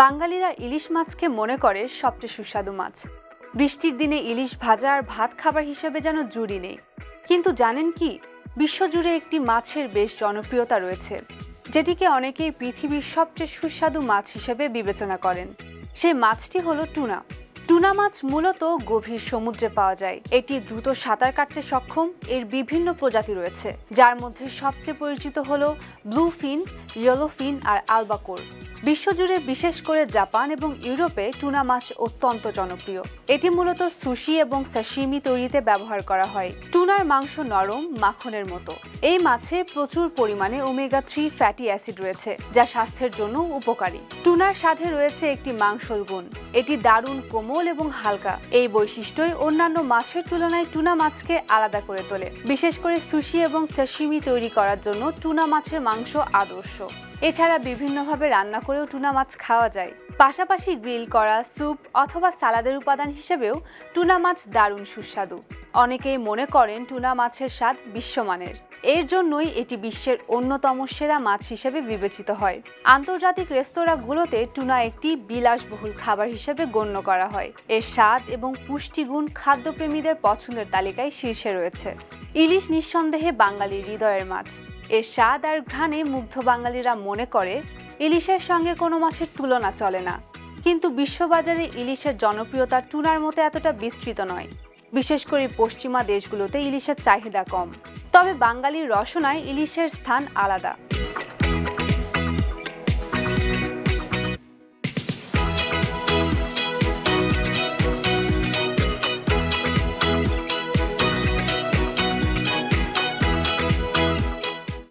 বাঙালিরা ইলিশ মাছকে মনে করে সবচেয়ে সুস্বাদু মাছ। বৃষ্টির দিনে ইলিশ ভাজা আর ভাত খাবার হিসেবে যেন জুড়ি নেই। কিন্তু জানেন কি, বিশ্বজুড়ে একটি মাছের বেশ জনপ্রিয়তা রয়েছে, যেটিকে অনেকেই পৃথিবীর সবচেয়ে সুস্বাদু মাছ হিসেবে বিবেচনা করেন। সেই মাছটি হলো টুনা। টুনা মাছ মূলত গভীর সমুদ্রে পাওয়া যায়। এটি দ্রুত সাঁতার কাটতে সক্ষম। এর বিভিন্ন প্রজাতি রয়েছে, যার মধ্যে সবচেয়ে পরিচিত হলো ব্লুফিন, ইয়েলোফিন আর আলবাকোর। বিশ্বজুড়ে বিশেষ করে জাপান এবং ইউরোপে টুনা মাছ অত্যন্ত জনপ্রিয়। এটি মূলত সুশি এবং সাশিমি তৈরিতে ব্যবহার করা হয়। টুনার মাংস নরম, মাখনের মতো। এই মাছে প্রচুর পরিমাণে ওমেগা-3 ফ্যাটি অ্যাসিড রয়েছে, যা স্বাস্থ্যের জন্য উপকারী। টুনার স্বাদে রয়েছে একটি মাংসল গুণ। এটি দারুণ কোমল এবং হালকা। এই বৈশিষ্ট্যই অন্যান্য মাছের তুলনায় টুনা মাছকে আলাদা করে তোলে। বিশেষ করে সুশি এবং সাশিমি তৈরি করার জন্য টুনা মাছের মাংস আদর্শ। এছাড়া বিভিন্নভাবে রান্না করেও টুনা মাছ খাওয়া যায়। পাশাপাশি গ্রিল করা, স্যুপ অথবা সালাদের উপাদান হিসেবেও টুনা মাছ দারুণ সুস্বাদু। অনেকেই মনে করেন টুনা মাছের স্বাদ বিশ্বমানের। এর জন্যই এটি বিশ্বের অন্যতম সেরা মাছ হিসেবে বিবেচিত হয়। আন্তর্জাতিক রেস্তোরাঁগুলোতে টুনা একটি বিলাসবহুল খাবার হিসেবে গণ্য করা হয়। এর স্বাদ এবং পুষ্টিগুণ খাদ্যপ্রেমীদের পছন্দের তালিকায় শীর্ষে রয়েছে। ইলিশ নিঃসন্দেহে বাঙালির হৃদয়ের মাছ। এর স্বাদ আর ঘ্রাণে মুগ্ধ বাঙালিরা মনে করে ইলিশের সঙ্গে কোনো মাছের তুলনা চলে না। কিন্তু বিশ্ববাজারে ইলিশের জনপ্রিয়তা টুনার মতো এতটা বিস্তৃত নয়। বিশেষ করে পশ্চিমা দেশগুলোতে ইলিশের চাহিদা কম। তবে বাঙালির রসনায় ইলিশের স্থান আলাদা।